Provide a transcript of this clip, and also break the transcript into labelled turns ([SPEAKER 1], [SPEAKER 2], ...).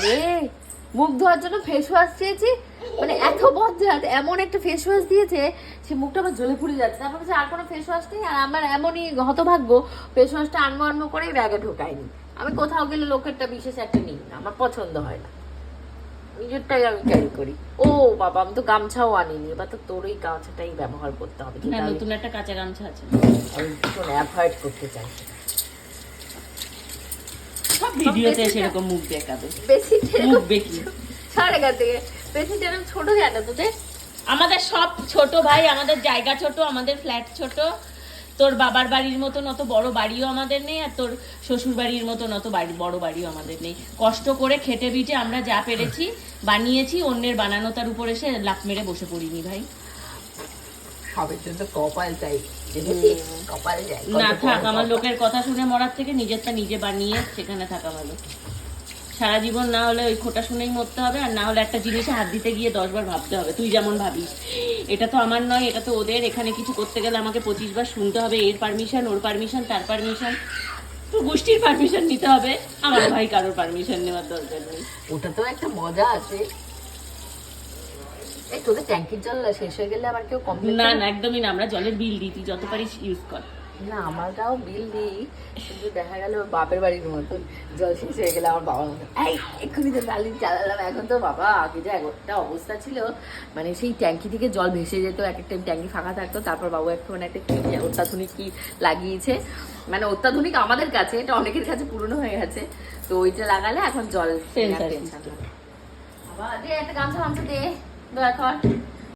[SPEAKER 1] রে, মুখ ধোয়ার জন্য ফেস ওয়াশ চেয়েছি, মানে এত বজ্জাত, এমন একটা ফেস ওয়াশ দিয়েছে সে মুখটা আমার জ্বলে পুড়ে যাচ্ছে। তারপর বলছে আর কোনো ফেস ওয়াশ নেই, আর আমার এমনই হতভাগ্য ফেস ওয়াশটা আনবো করে ব্যাগে ঢোকায়নি। আমি কোথাও গেলে লোকেরটা বিশেষ একটা নিই না, আমার পছন্দ হয় না, নিজেরটাই আমি ক্যারি করি। ও বাবা, আমি তো গামছাও আনিনি, এবার তো তোর ওই গামছাটাই ব্যবহার করতে হবে।
[SPEAKER 2] নতুন একটা কাঁচা গামছা আছে,
[SPEAKER 1] আমি ভীষণ অ্যাভয়েড করতে চাই।
[SPEAKER 2] সব ভিডিওতে সেরকম মুখ দেখাবে,
[SPEAKER 1] বেশি
[SPEAKER 2] মুখ বেঁকি
[SPEAKER 1] সাড়ে গা থেকে বেশি যেরকম ছোট জানা তোদের।
[SPEAKER 2] আমাদের সব ছোট ভাই, আমাদের জায়গা ছোট, আমাদের ফ্ল্যাট ছোট। তোর বাবার বাড়ির মতন অত বড় বাড়িও আমাদের নেই, আর তোর শ্বশুর বাড়ির মতন অত বড় বাড়িও আমাদের নেই। কষ্ট করে খেটে বিটে আমরা যা পেরেছি বানিয়েছি, অন্যের বানানো তার উপর এসে লাফ মেরে বসে পড়িনি ভাই।
[SPEAKER 1] সবের জন্য কপাল চাই, কপাল চাই
[SPEAKER 2] না থাক, আমার লোকের কথা শুনে মরার থেকে নিজেরটা নিজে বানিয়ে সেখানে থাকা ভালো। সারা জীবন না হলে ওই খোটা শুনেই মরতে হবে, আর না হলে একটা জিনিসে হাত দিতে গিয়ে 10 বার ভাবতে হবে। তুই যেমন ভাবিস এটা তো আমার নয়, এটা তো ওদের, এখানে কিছু করতে গেলে আমাকে 25 বার শুনতে হবে, এর পারমিশন, ওর পারমিশন, তার পারমিশন, তো গোষ্ঠীর পারমিশন নিতে হবে। আমার ভাই কারোর পারমিশন নেওয়ার দরকার নেই।
[SPEAKER 1] ওটা তো একটা মজা আছে। এই তোদের ট্যাঙ্কির জল শেষ হয়ে গেলে আবার কেউ কমপ্লেন?
[SPEAKER 2] না না, একদমই না, আমরা জলের বিল দিই, তুই যত পারিস ইউজ কর।
[SPEAKER 1] না, আমরাও বিল দিই, কিন্তু দেখা গেল বাপের বাড়ির মতন জল শেষ হয়ে গেলে আমার বাবার মতন এই এক্ষুনি তো ডালি চালালাম। এখন তো বাবা আগে যে একটা অবস্থা ছিল, মানে সেই ট্যাঙ্কি থেকে জল ভেসে যেত, এক একটা ট্যাঙ্কি ফাঁকা থাকতো, তারপর বাবু একটু মানে একটা কি অত্যাধুনিক কি লাগিয়েছে, মানে অত্যাধুনিক আমাদের কাছে, এটা অনেকের কাছে পুরনো হয়ে গেছে, তো ওইটা লাগালে এখন জল টেনশন না। বাবা দে একটা গামছা দে দয়া কর।